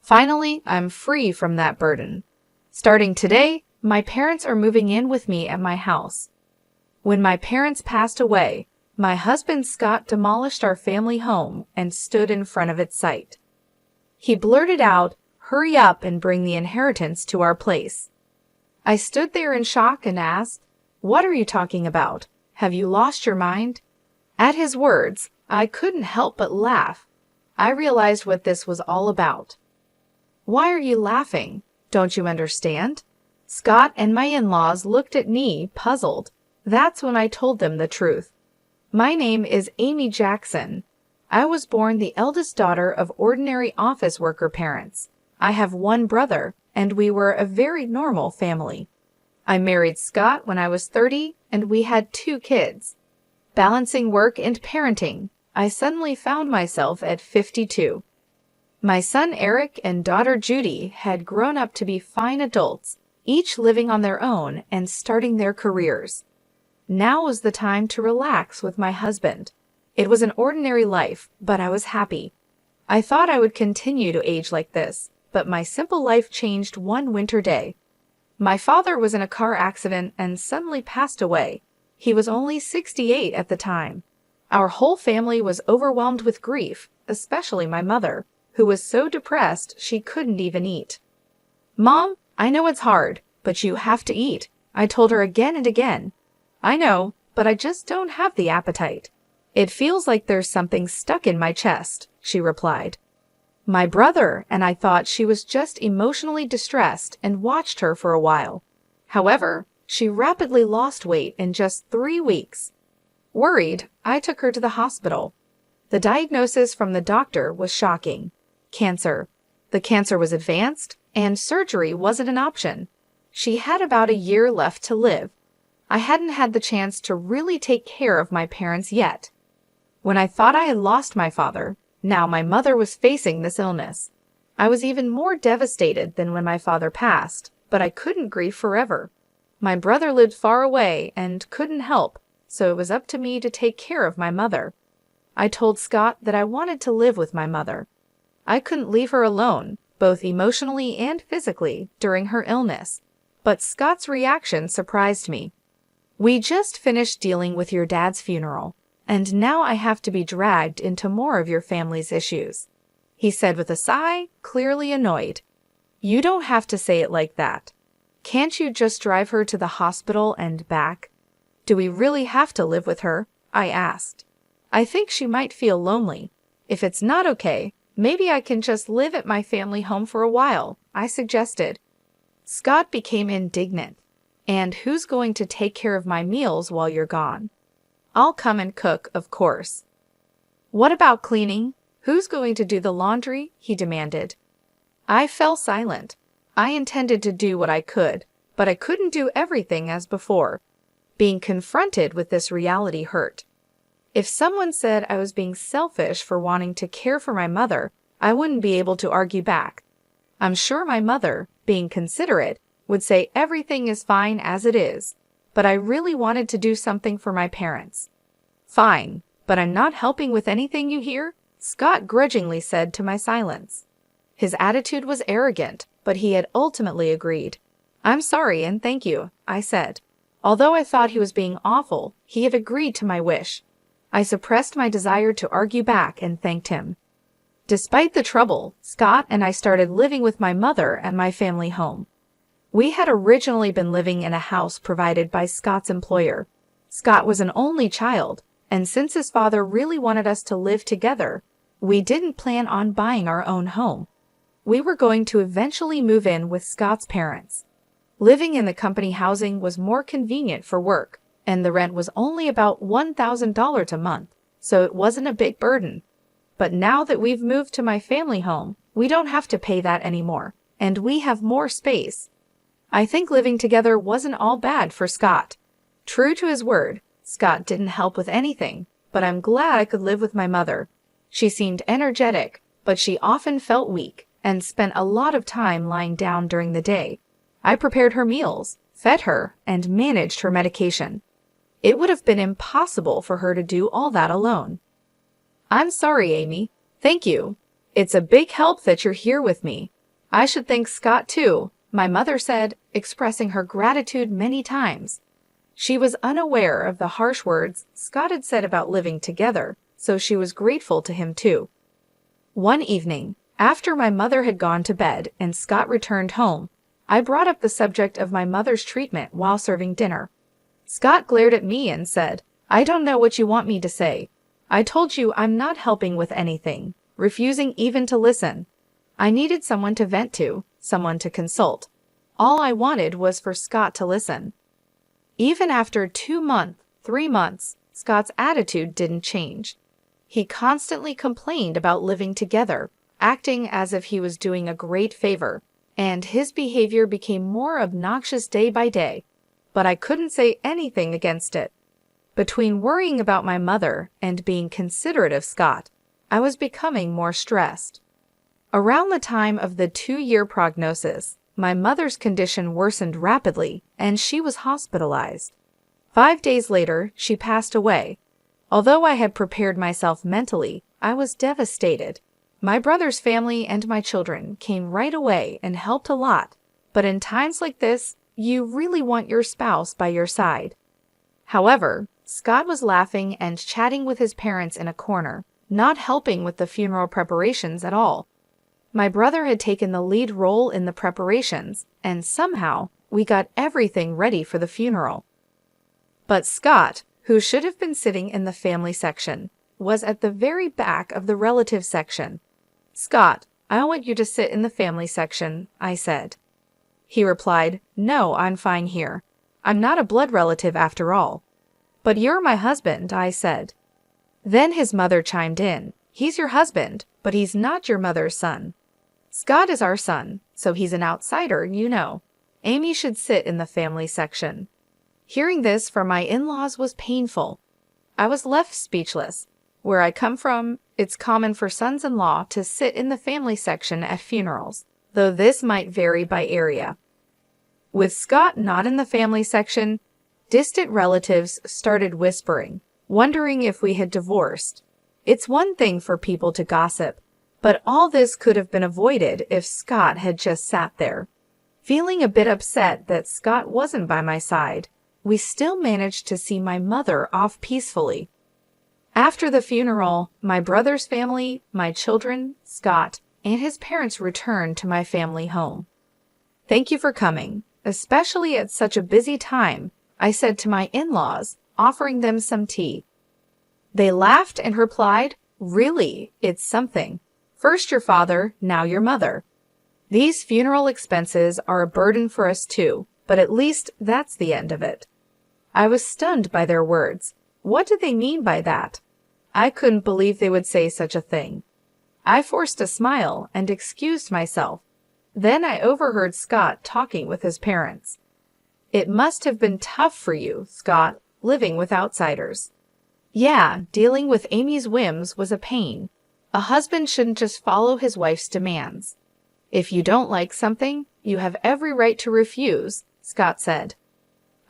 Finally, I'm free from that burden. Starting today, my parents are moving in with me at my house. When my parents passed away, my husband Scott demolished our family home and stood in front of its site. He blurted out, "Hurry up and bring the inheritance to our place." I stood there in shock and asked, "What are you talking about? Have you lost your mind?" At his words, I couldn't help but laugh. I realized what this was all about. "Why are you laughing? Don't you understand?" Scott and my in-laws looked at me, puzzled. That's when I told them the truth. My name is Amy Jackson. I was born the eldest daughter of ordinary office worker parents. I have one brother, and we were a very normal family. I married Scott when I was 30, and we had 2 kids. Balancing work and parenting, I suddenly found myself at 52. My son Eric and daughter Judy had grown up to be fine adults, each living on their own and starting their careers. Now was the time to relax with my husband. It was an ordinary life, but I was happy. I thought I would continue to age like this, but my simple life changed one winter day. My father was in a car accident and suddenly passed away. He was only 68 at the time. Our whole family was overwhelmed with grief, especially my mother, who was so depressed she couldn't even eat. "Mom, I know it's hard, but you have to eat," I told her again and again. "I know, but I just don't have the appetite. It feels like there's something stuck in my chest," she replied. My brother and I thought she was just emotionally distressed and watched her for a while. However, she rapidly lost weight in just 3 weeks. Worried, I took her to the hospital. The diagnosis from the doctor was shocking. Cancer. The cancer was advanced, and surgery wasn't an option. She had about a year left to live. I hadn't had the chance to really take care of my parents yet. When I thought I had lost my father, now my mother was facing this illness. I was even more devastated than when my father passed, but I couldn't grieve forever. My brother lived far away and couldn't help, so it was up to me to take care of my mother. I told Scott that I wanted to live with my mother. I couldn't leave her alone, both emotionally and physically, during her illness. But Scott's reaction surprised me. "We just finished dealing with your dad's funeral, and now I have to be dragged into more of your family's issues," he said with a sigh, clearly annoyed. "You don't have to say it like that. Can't you just drive her to the hospital and back?" "Do we really have to live with her?" I asked. "I think she might feel lonely. If it's not okay, maybe I can just live at my family home for a while," I suggested. Scott became indignant. "And who's going to take care of my meals while you're gone?" "I'll come and cook, of course." "What about cleaning? Who's going to do the laundry?" he demanded. I fell silent. I intended to do what I could, but I couldn't do everything as before. Being confronted with this reality hurt. If someone said I was being selfish for wanting to care for my mother, I wouldn't be able to argue back. I'm sure my mother, being considerate, would say everything is fine as it is, but I really wanted to do something for my parents. "Fine, but I'm not helping with anything, you hear?" Scott grudgingly said to my silence. His attitude was arrogant, but he had ultimately agreed. "I'm sorry and thank you," I said. Although I thought he was being awful, he had agreed to my wish. I suppressed my desire to argue back and thanked him. Despite the trouble, Scott and I started living with my mother at my family home. We had originally been living in a house provided by Scott's employer. Scott was an only child, and since his father really wanted us to live together, we didn't plan on buying our own home. We were going to eventually move in with Scott's parents. Living in the company housing was more convenient for work, and the rent was only about $1,000 a month, so it wasn't a big burden. But now that we've moved to my family home, we don't have to pay that anymore, and we have more space. I think living together wasn't all bad for Scott. True to his word, Scott didn't help with anything, but I'm glad I could live with my mother. She seemed energetic, but she often felt weak and spent a lot of time lying down during the day. I prepared her meals, fed her, and managed her medication. It would have been impossible for her to do all that alone. "I'm sorry, Amy. Thank you. It's a big help that you're here with me. I should thank Scott too, my mother said, expressing her gratitude many times. She was unaware of the harsh words Scott had said about living together, so she was grateful to him too. One evening, after my mother had gone to bed and Scott returned home, I brought up the subject of my mother's treatment while serving dinner. Scott glared at me and said, "I don't know what you want me to say. I told you I'm not helping with anything," refusing even to listen. I needed someone to vent to, someone to consult. All I wanted was for Scott to listen. Even after 2 months, 3 months, Scott's attitude didn't change. He constantly complained about living together, acting as if he was doing a great favor, and his behavior became more obnoxious day by day. But I couldn't say anything against it. Between worrying about my mother and being considerate of Scott, I was becoming more stressed. Around the time of the 2-year prognosis, my mother's condition worsened rapidly, and she was hospitalized. 5 days later, she passed away. Although I had prepared myself mentally, I was devastated. My brother's family and my children came right away and helped a lot, but in times like this, you really want your spouse by your side. However, Scott was laughing and chatting with his parents in a corner, not helping with the funeral preparations at all. My brother had taken the lead role in the preparations, and somehow we got everything ready for the funeral. But Scott, who should have been sitting in the family section, was at the very back of the relative section. "Scott, I want you to sit in the family section," I said. He replied, "No, I'm fine here. I'm not a blood relative after all." "But you're my husband," I said. Then his mother chimed in, "He's your husband, but he's not your mother's son. Scott is our son, so he's an outsider, you know. Amy should sit in the family section." Hearing this from my in-laws was painful. I was left speechless. Where I come from, it's common for sons-in-law to sit in the family section at funerals, though this might vary by area. With Scott not in the family section, distant relatives started whispering, wondering if we had divorced. It's one thing for people to gossip, but all this could have been avoided if Scott had just sat there. Feeling a bit upset that Scott wasn't by my side, we still managed to see my mother off peacefully. After the funeral, my brother's family, my children, Scott, and his parents returned to my family home. "Thank you for coming, especially at such a busy time," I said to my in-laws, offering them some tea. They laughed and replied, "Really, it's something. First your father, now your mother. These funeral expenses are a burden for us too, but at least that's the end of it." I was stunned by their words. What did they mean by that? I couldn't believe they would say such a thing. I forced a smile and excused myself. Then I overheard Scott talking with his parents. "It must have been tough for you, Scott, living with outsiders." "Yeah, dealing with Amy's whims was a pain. A husband shouldn't just follow his wife's demands. If you don't like something, you have every right to refuse," Scott said.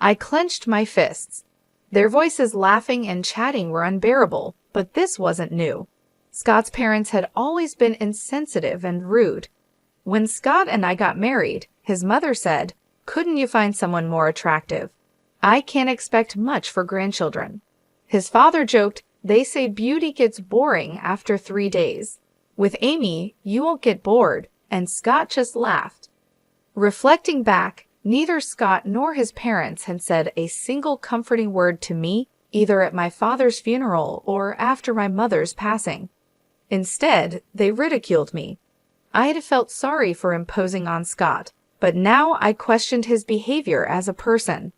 I clenched my fists. Their voices laughing and chatting were unbearable, but this wasn't new. Scott's parents had always been insensitive and rude. When Scott and I got married, his mother said, "Couldn't you find someone more attractive? I can't expect much for grandchildren." His father joked, "They say beauty gets boring after 3 days. With Amy, you won't get bored," and Scott just laughed. Reflecting back, neither Scott nor his parents had said a single comforting word to me, either at my father's funeral or after my mother's passing. Instead, they ridiculed me. I had felt sorry for imposing on Scott, but now I questioned his behavior as a person.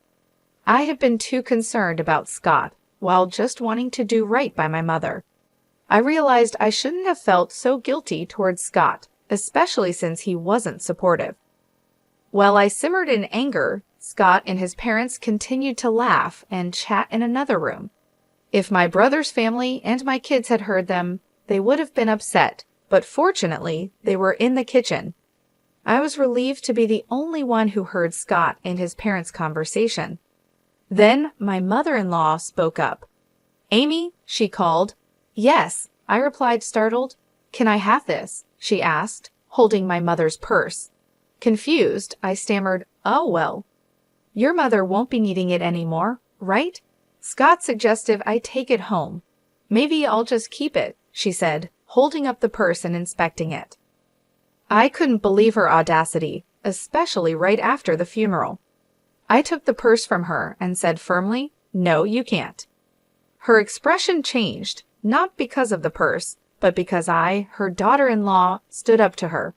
I had been too concerned about Scott, while just wanting to do right by my mother. I realized I shouldn't have felt so guilty towards Scott, especially since he wasn't supportive. While I simmered in anger, Scott and his parents continued to laugh and chat in another room. If my brother's family and my kids had heard them, they would have been upset, but fortunately, they were in the kitchen. I was relieved to be the only one who heard Scott and his parents' conversation. Then my mother-in-law spoke up. "Amy," she called. "Yes," I replied, startled. "Can I have this?" she asked, holding my mother's purse. Confused, I stammered, "Oh well. Your mother won't be needing it anymore, right?" Scott suggested I take it home. "Maybe I'll just keep it," she said, holding up the purse and inspecting it. I couldn't believe her audacity, especially right after the funeral. I took the purse from her and said firmly, "No, you can't." Her expression changed, not because of the purse, but because I, her daughter-in-law, stood up to her.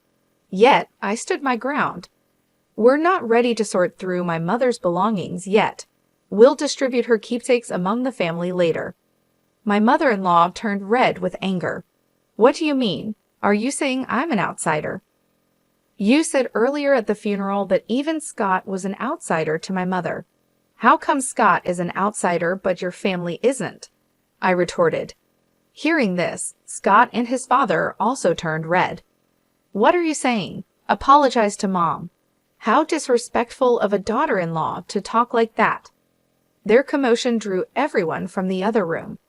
Yet, I stood my ground. "We're not ready to sort through my mother's belongings yet. We'll distribute her keepsakes among the family later." My mother-in-law turned red with anger. "What do you mean? Are you saying I'm an outsider?" "You said earlier at the funeral that even Scott was an outsider to my mother. How come Scott is an outsider but your family isn't?" I retorted. Hearing this, Scott and his father also turned red. "What are you saying? Apologize to Mom. How disrespectful of a daughter-in-law to talk like that." Their commotion drew everyone from the other room.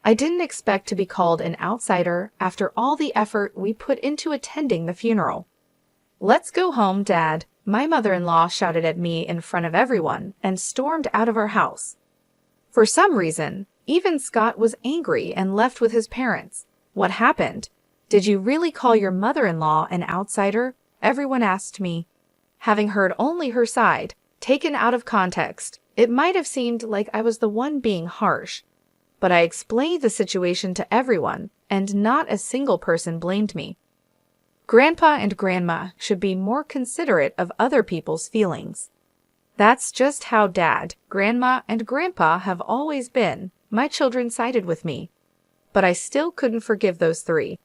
I didn't expect to be called an outsider after all the effort we put into attending the funeral. "Let's go home, Dad," my mother-in-law shouted at me in front of everyone and stormed out of our house. For some reason, even Scott was angry and left with his parents. "What happened? Did you really call your mother-in-law an outsider?" everyone asked me. Having heard only her side, taken out of context, it might have seemed like I was the one being harsh. But I explained the situation to everyone, and not a single person blamed me. Grandpa and Grandma should be more considerate of other people's feelings. That's just how Dad, Grandma, and Grandpa have always been. My children sided with me. But I still couldn't forgive those three.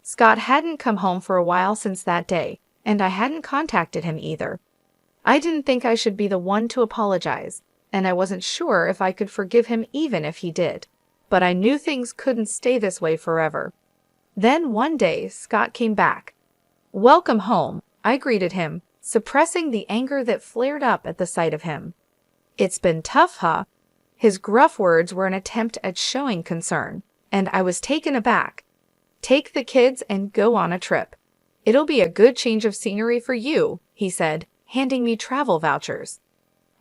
Scott hadn't come home for a while since that day, and I hadn't contacted him either. I didn't think I should be the one to apologize, and I wasn't sure if I could forgive him even if he did. But I knew things couldn't stay this way forever. Then one day, Scott came back. "Welcome home," I greeted him, suppressing the anger that flared up at the sight of him. "It's been tough, huh?" His gruff words were an attempt at showing concern, and I was taken aback. "Take the kids and go on a trip. It'll be a good change of scenery for you," he said, handing me travel vouchers.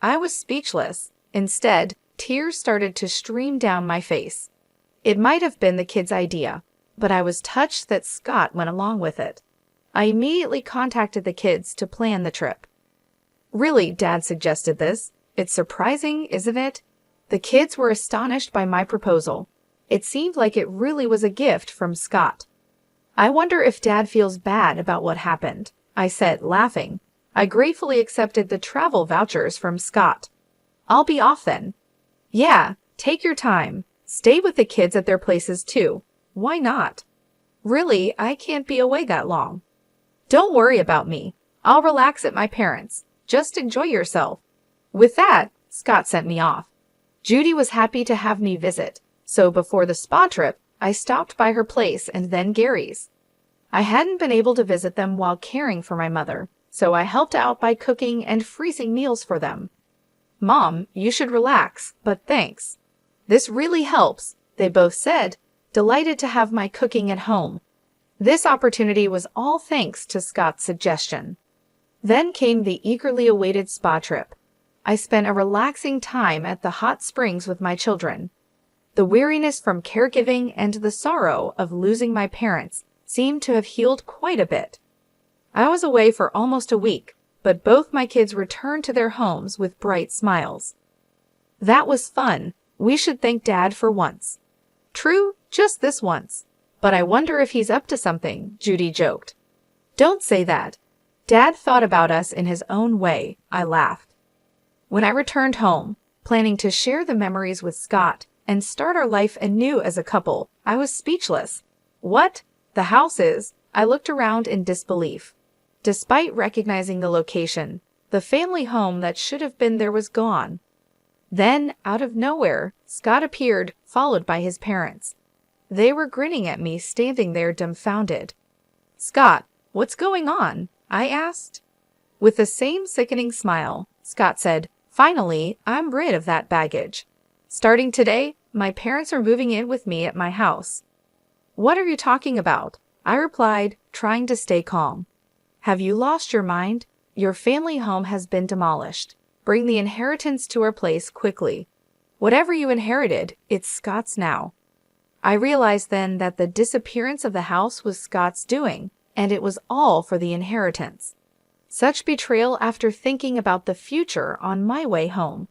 I was speechless. Instead, tears started to stream down my face. It might have been the kids' idea, but I was touched that Scott went along with it. I immediately contacted the kids to plan the trip. "Really, Dad suggested this. It's surprising, isn't it?" The kids were astonished by my proposal. It seemed like it really was a gift from Scott. "I wonder if Dad feels bad about what happened," I said, laughing. I gratefully accepted the travel vouchers from Scott. "I'll be off then." "Yeah, take your time. Stay with the kids at their places too. Why not?" "Really, I can't be away that long." "Don't worry about me. I'll relax at my parents'. Just enjoy yourself." With that, Scott sent me off. Judy was happy to have me visit, so before the spa trip, I stopped by her place and then Gary's. I hadn't been able to visit them while caring for my mother, so I helped out by cooking and freezing meals for them. "Mom, you should relax, but thanks. This really helps," they both said, delighted to have my cooking at home. This opportunity was all thanks to Scott's suggestion. Then came the eagerly awaited spa trip. I spent a relaxing time at the hot springs with my children. The weariness from caregiving and the sorrow of losing my parents seemed to have healed quite a bit. I was away for almost a week, but both my kids returned to their homes with bright smiles. "That was fun. We should thank Dad for once." "True, just this once. But I wonder if he's up to something," Judy joked. "Don't say that. Dad thought about us in his own way," I laughed. When I returned home, planning to share the memories with Scott and start our life anew as a couple, I was speechless. "What? The house is?" I looked around in disbelief. Despite recognizing the location, the family home that should have been there was gone. Then, out of nowhere, Scott appeared, followed by his parents. They were grinning at me, standing there dumbfounded. "Scott, what's going on?" I asked. With the same sickening smile, Scott said, "Finally, I'm rid of that baggage. Starting today, my parents are moving in with me at my house." "What are you talking about?" I replied, trying to stay calm. Have you lost your mind? Your family home has been demolished. Bring the inheritance to our place quickly. Whatever you inherited, it's Scott's now. I realized then that the disappearance of the house was Scott's doing, and it was all for the inheritance. Such betrayal after thinking about the future on my way home.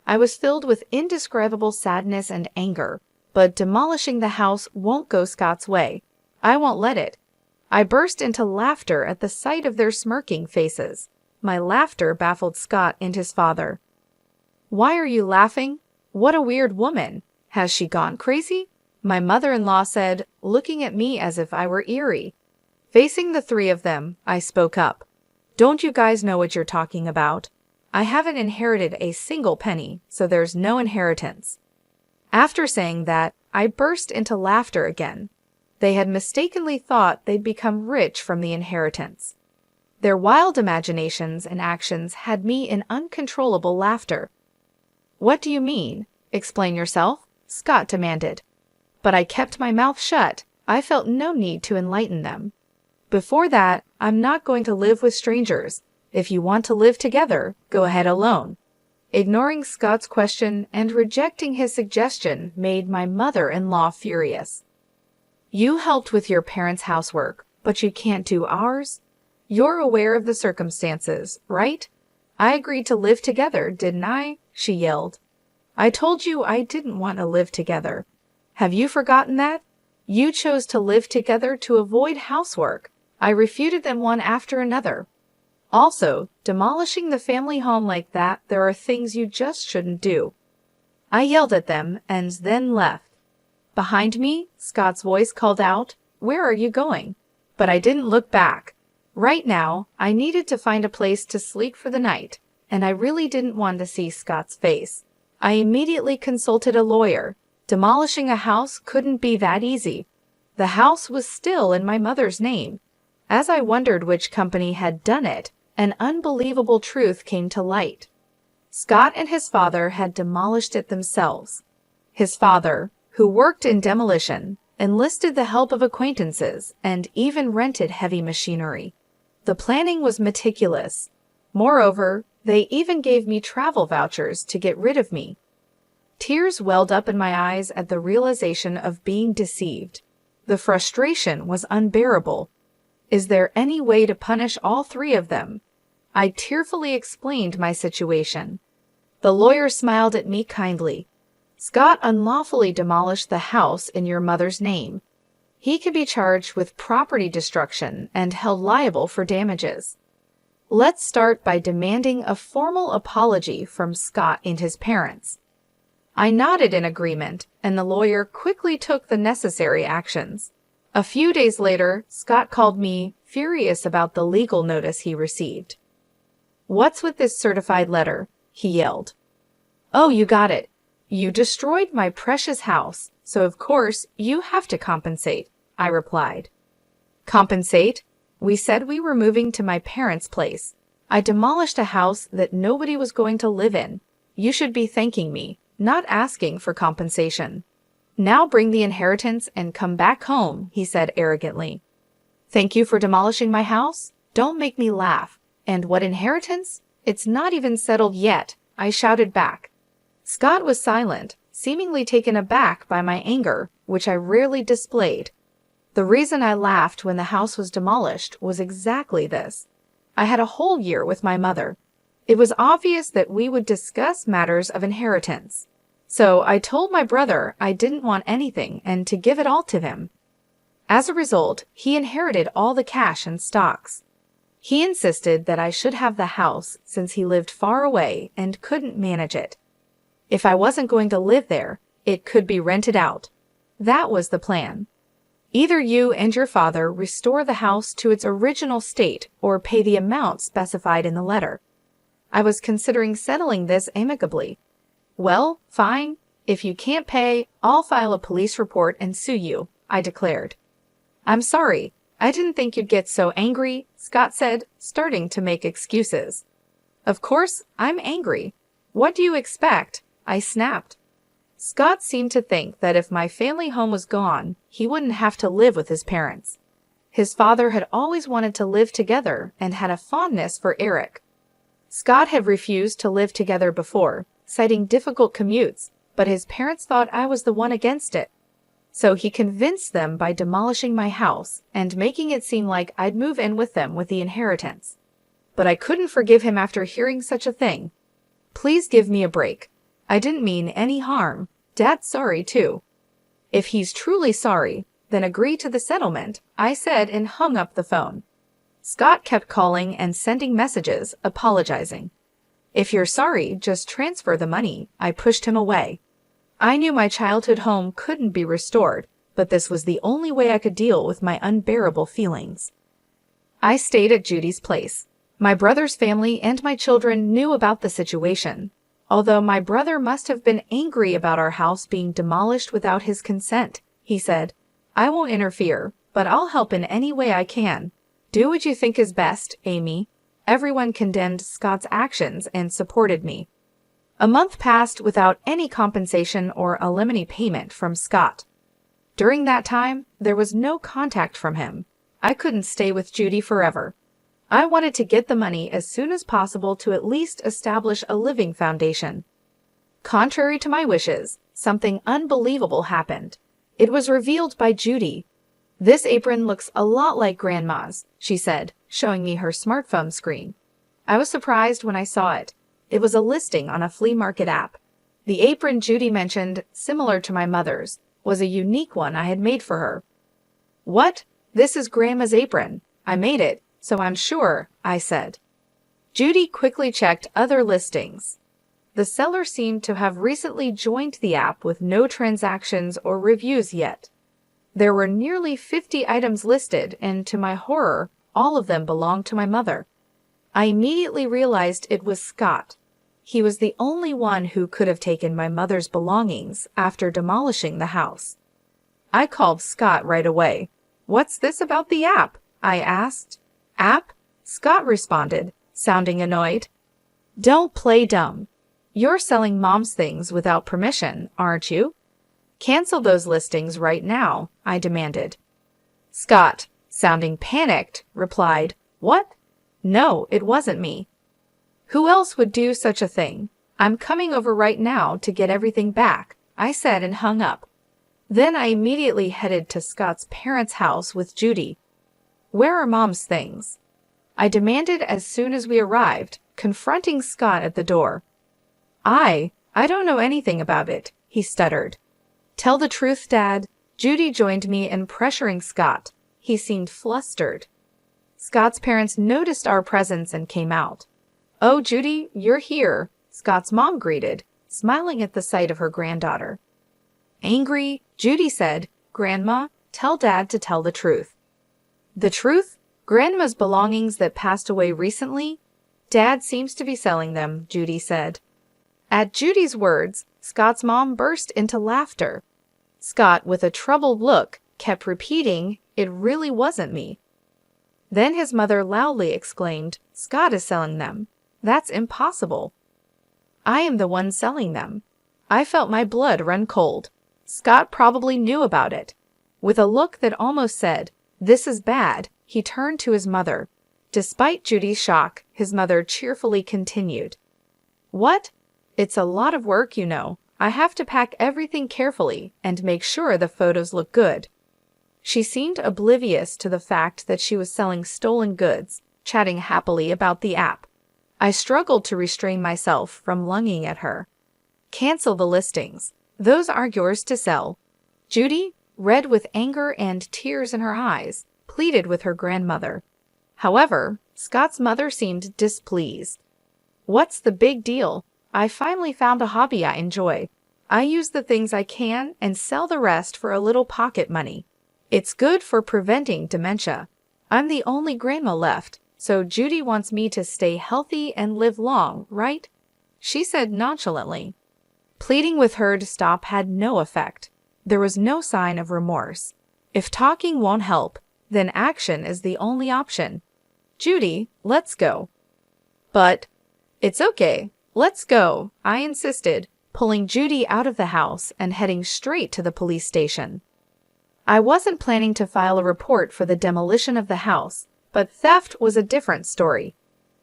I was filled with indescribable sadness and anger, but demolishing the house won't go Scott's way. I won't let it. I burst into laughter at the sight of their smirking faces. My laughter baffled Scott and his father. Why are you laughing? What a weird woman. Has she gone crazy? My mother-in-law said, looking at me as if I were eerie. Facing the three of them, I spoke up. Don't you guys know what you're talking about? I haven't inherited a single penny, so there's no inheritance. After saying that, I burst into laughter again. They had mistakenly thought they'd become rich from the inheritance. Their wild imaginations and actions had me in uncontrollable laughter. What do you mean? Explain yourself, Scott demanded. But I kept my mouth shut. I felt no need to enlighten them. Before that, I'm not going to live with strangers. If you want to live together, go ahead alone. Ignoring Scott's question and rejecting his suggestion made my mother-in-law furious. You helped with your parents' housework, but you can't do ours? You're aware of the circumstances, right? I agreed to live together, didn't I? She yelled. I told you I didn't want to live together. Have you forgotten that? You chose to live together to avoid housework. I refuted them one after another. Also, demolishing the family home like that, there are things you just shouldn't do. I yelled at them and then left. Behind me, Scott's voice called out, Where are you going? But I didn't look back. Right now, I needed to find a place to sleep for the night, and I really didn't want to see Scott's face. I immediately consulted a lawyer. Demolishing a house couldn't be that easy. The house was still in my mother's name. As I wondered which company had done it, an unbelievable truth came to light. Scott and his father had demolished it themselves. His father, who worked in demolition, enlisted the help of acquaintances and even rented heavy machinery. The planning was meticulous. Moreover, they even gave me travel vouchers to get rid of me. Tears welled up in my eyes at the realization of being deceived. The frustration was unbearable. Is there any way to punish all three of them? I tearfully explained my situation. The lawyer smiled at me kindly. Scott unlawfully demolished the house in your mother's name. He could be charged with property destruction and held liable for damages. Let's start by demanding a formal apology from Scott and his parents. I nodded in agreement, and the lawyer quickly took the necessary actions. A few days later, Scott called me, furious about the legal notice he received. What's with this certified letter? He yelled. Oh, you got it. You destroyed my precious house, so of course you have to compensate, I replied. Compensate? We said we were moving to my parents' place. I demolished a house that nobody was going to live in. You should be thanking me, not asking for compensation. Now bring the inheritance and come back home, he said arrogantly. Thank you for demolishing my house? Don't make me laugh. And what inheritance? It's not even settled yet, I shouted back. Scott was silent, seemingly taken aback by my anger, which I rarely displayed. The reason I laughed when the house was demolished was exactly this. I had a whole year with my mother. It was obvious that we would discuss matters of inheritance. So I told my brother I didn't want anything and to give it all to him. As a result, he inherited all the cash and stocks. He insisted that I should have the house since he lived far away and couldn't manage it. If I wasn't going to live there, it could be rented out. That was the plan. Either you and your father restore the house to its original state or pay the amount specified in the letter. I was considering settling this amicably. Well, fine. If you can't pay, I'll file a police report and sue you, I declared. I'm sorry. I didn't think you'd get so angry, Scott said, starting to make excuses. Of course, I'm angry. What do you expect? I snapped. Scott seemed to think that if my family home was gone, he wouldn't have to live with his parents. His father had always wanted to live together and had a fondness for Eric. Scott had refused to live together before, citing difficult commutes, but his parents thought I was the one against it. So he convinced them by demolishing my house and making it seem like I'd move in with them with the inheritance. But I couldn't forgive him after hearing such a thing. Please give me a break. I didn't mean any harm. Dad's sorry too. If he's truly sorry, then agree to the settlement, I said and hung up the phone. Scott kept calling and sending messages, apologizing. If you're sorry, just transfer the money. I pushed him away. I knew my childhood home couldn't be restored, but this was the only way I could deal with my unbearable feelings. I stayed at Judy's place. My brother's family and my children knew about the situation, although my brother must have been angry about our house being demolished without his consent. He said, I won't interfere, but I'll help in any way I can. Do what you think is best, Amy. Everyone condemned Scott's actions and supported me. A month passed without any compensation or alimony payment from Scott. During that time, there was no contact from him. I couldn't stay with Judy forever. I wanted to get the money as soon as possible to at least establish a living foundation. Contrary to my wishes, something unbelievable happened. It was revealed by Judy. This apron looks a lot like Grandma's, she said, showing me her smartphone screen. I was surprised when I saw it. It was a listing on a flea market app. The apron Judy mentioned, similar to my mother's, was a unique one I had made for her. What? This is Grandma's apron. I made it, so I'm sure, I said. Judy quickly checked other listings. The seller seemed to have recently joined the app with no transactions or reviews yet. There were nearly 50 items listed, and to my horror, all of them belonged to my mother. I immediately realized it was Scott. He was the only one who could have taken my mother's belongings after demolishing the house. I called Scott right away. What's this about the app? I asked. App? Scott responded, sounding annoyed. Don't play dumb. You're selling Mom's things without permission, aren't you? Cancel those listings right now, I demanded. Scott, sounding panicked, replied, What? No, it wasn't me. Who else would do such a thing? I'm coming over right now to get everything back, I said and hung up. Then I immediately headed to Scott's parents' house with Judy. Where are Mom's things? I demanded as soon as we arrived, confronting Scott at the door. I don't know anything about it, he stuttered. Tell the truth, Dad. Judy joined me in pressuring Scott. He seemed flustered. Scott's parents noticed our presence and came out. Oh, Judy, you're here, Scott's mom greeted, smiling at the sight of her granddaughter. Angry, Judy said, Grandma, tell Dad to tell the truth. The truth? Grandma's belongings that passed away recently? Dad seems to be selling them, Judy said. At Judy's words, Scott's mom burst into laughter. Scott, with a troubled look, kept repeating, It really wasn't me. Then his mother loudly exclaimed, Scott is selling them. That's impossible. I am the one selling them. I felt my blood run cold. Scott probably knew about it. With a look that almost said, This is bad, he turned to his mother. Despite Judy's shock, his mother cheerfully continued. What? It's a lot of work, you know. I have to pack everything carefully and make sure the photos look good. She seemed oblivious to the fact that she was selling stolen goods, chatting happily about the app. I struggled to restrain myself from lunging at her. Cancel the listings. Those are yours to sell. Judy, red with anger and tears in her eyes, pleaded with her grandmother. However, Scott's mother seemed displeased. What's the big deal? I finally found a hobby I enjoy. I use the things I can and sell the rest for a little pocket money. It's good for preventing dementia. I'm the only grandma left, so Judy wants me to stay healthy and live long, right? She said nonchalantly. Pleading with her to stop had no effect. There was no sign of remorse. If talking won't help, then action is the only option. Judy, let's go. But, it's okay. Let's go, I insisted, pulling Judy out of the house and heading straight to the police station. I wasn't planning to file a report for the demolition of the house, but theft was a different story.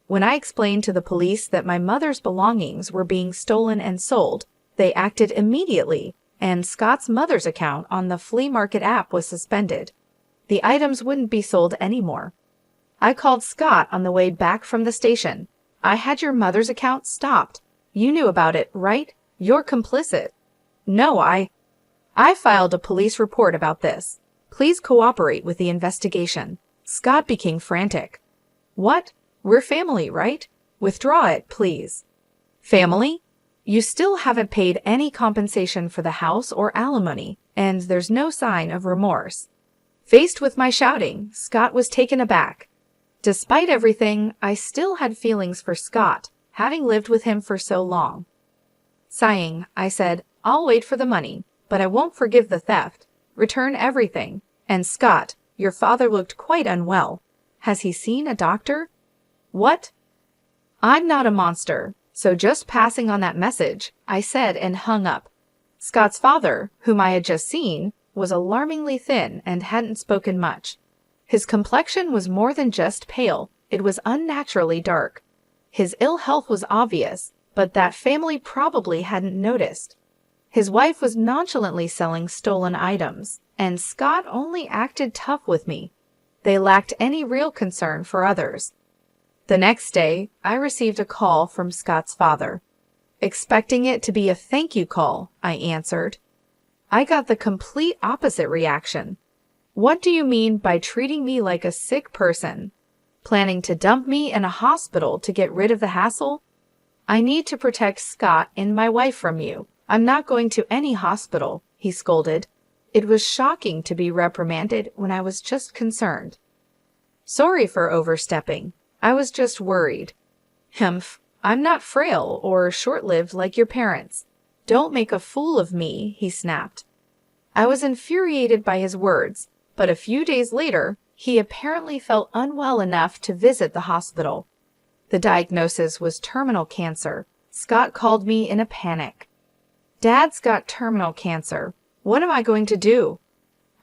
When I explained to the police that my mother's belongings were being stolen and sold, they acted immediately, and Scott's mother's account on the flea market app was suspended. The items wouldn't be sold anymore. I called Scott on the way back from the station. I had your mother's account stopped. You knew about it, right? You're complicit. No, I filed a police report about this. Please cooperate with the investigation. Scott became frantic. What? We're family, right? Withdraw it, please. Family? You still haven't paid any compensation for the house or alimony, and there's no sign of remorse. Faced with my shouting, Scott was taken aback. Despite everything, I still had feelings for Scott, having lived with him for so long. Sighing, I said, I'll wait for the money, but I won't forgive the theft. Return everything. And Scott, your father looked quite unwell. Has he seen a doctor? What? I'm not a monster, so just passing on that message, I said and hung up. Scott's father, whom I had just seen, was alarmingly thin and hadn't spoken much. His complexion was more than just pale, it was unnaturally dark. His ill health was obvious, but that family probably hadn't noticed. His wife was nonchalantly selling stolen items, and Scott only acted tough with me. They lacked any real concern for others. The next day, I received a call from Scott's father. Expecting it to be a thank you call, I answered. I got the complete opposite reaction. What do you mean by treating me like a sick person? Planning to dump me in a hospital to get rid of the hassle? I need to protect Scott and my wife from you. I'm not going to any hospital, he scolded. It was shocking to be reprimanded when I was just concerned. Sorry for overstepping. I was just worried. Humph, I'm not frail or short-lived like your parents. Don't make a fool of me, he snapped. I was infuriated by his words, but a few days later, he apparently felt unwell enough to visit the hospital. The diagnosis was terminal cancer. Scott called me in a panic. Dad's got terminal cancer. What am I going to do?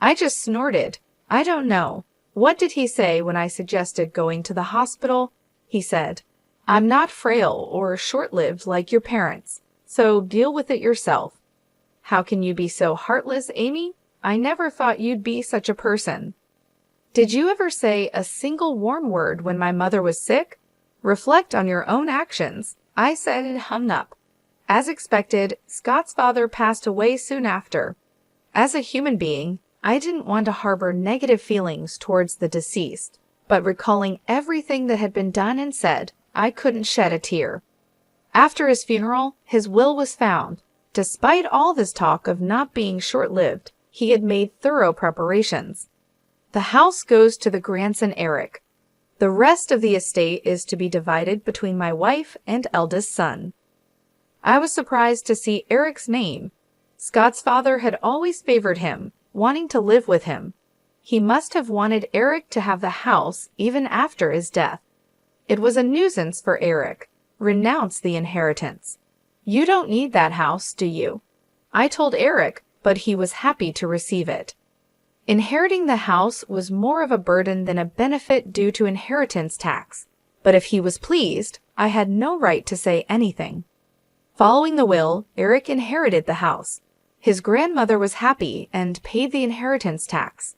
I just snorted. I don't know. What did he say when I suggested going to the hospital? He said, I'm not frail or short-lived like your parents, so deal with it yourself. How can you be so heartless, Amy? I never thought you'd be such a person. Did you ever say a single warm word when my mother was sick? Reflect on your own actions, I said and hung up. As expected, Scott's father passed away soon after. As a human being, I didn't want to harbor negative feelings towards the deceased, but recalling everything that had been done and said, I couldn't shed a tear. After his funeral, his will was found. Despite all this talk of not being short-lived, he had made thorough preparations. The house goes to the grandson Eric. The rest of the estate is to be divided between my wife and eldest son. I was surprised to see Eric's name. Scott's father had always favored him, wanting to live with him. He must have wanted Eric to have the house even after his death. It was a nuisance for Eric. Renounce the inheritance. You don't need that house, do you? I told Eric, but he was happy to receive it. Inheriting the house was more of a burden than a benefit due to inheritance tax, but if he was pleased, I had no right to say anything. Following the will, Eric inherited the house. His grandmother was happy and paid the inheritance tax.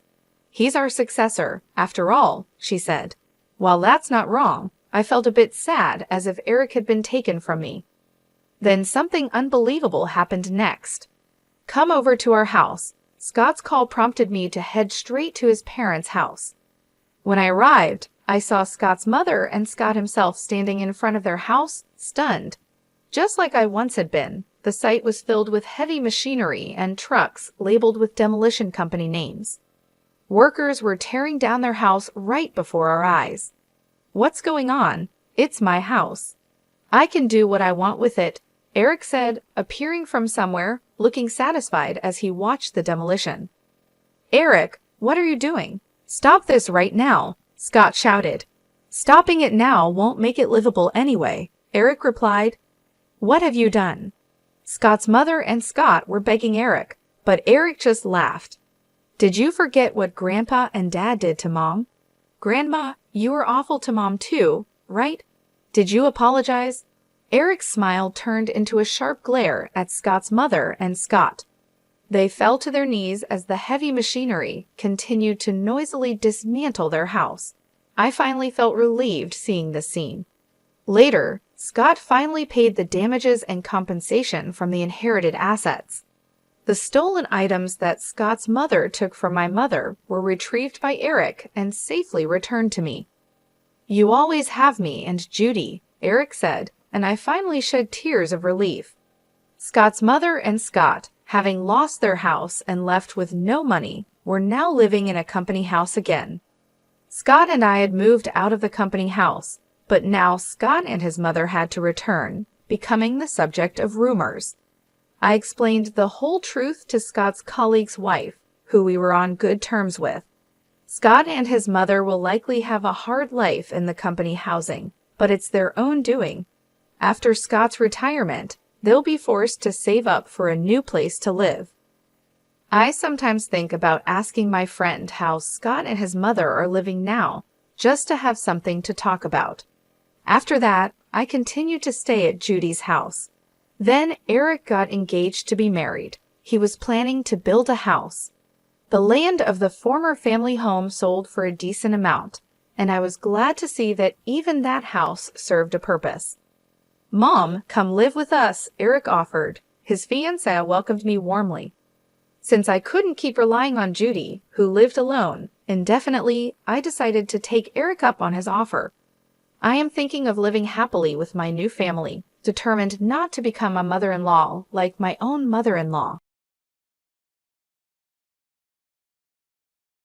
He's our successor, after all, she said. While that's not wrong, I felt a bit sad as if Eric had been taken from me. Then something unbelievable happened next. Come over to our house. Scott's call prompted me to head straight to his parents' house. When I arrived, I saw Scott's mother and Scott himself standing in front of their house, stunned. Just like I once had been, the site was filled with heavy machinery and trucks labeled with demolition company names. Workers were tearing down their house right before our eyes. What's going on? It's my house. I can do what I want with it, Eric said, appearing from somewhere, looking satisfied as he watched the demolition. Eric, what are you doing? Stop this right now, Scott shouted. Stopping it now won't make it livable anyway, Eric replied. What have you done? Scott's mother and Scott were begging Eric, but Eric just laughed. Did you forget what Grandpa and Dad did to Mom? Grandma, you were awful to Mom too, right? Did you apologize? Eric's smile turned into a sharp glare at Scott's mother and Scott. They fell to their knees as the heavy machinery continued to noisily dismantle their house. I finally felt relieved seeing this scene. Later, Scott finally paid the damages and compensation from the inherited assets. The stolen items that Scott's mother took from my mother were retrieved by Eric and safely returned to me. "You always have me and Judy," Eric said, and I finally shed tears of relief. Scott's mother and Scott, having lost their house and left with no money, were now living in a company house again. Scott and I had moved out of the company house, but now Scott and his mother had to return, becoming the subject of rumors. I explained the whole truth to Scott's colleague's wife, who we were on good terms with. Scott and his mother will likely have a hard life in the company housing, but it's their own doing. After Scott's retirement, they'll be forced to save up for a new place to live. I sometimes think about asking my friend how Scott and his mother are living now, just to have something to talk about. After that, I continued to stay at Judy's house. Then Eric got engaged to be married. He was planning to build a house. The land of the former family home sold for a decent amount, and I was glad to see that even that house served a purpose. "Mom, come live with us," Eric offered. His fiancée welcomed me warmly. Since I couldn't keep relying on Judy, who lived alone, indefinitely, I decided to take Eric up on his offer. I am thinking of living happily with my new family, determined not to become a mother-in-law like my own mother-in-law.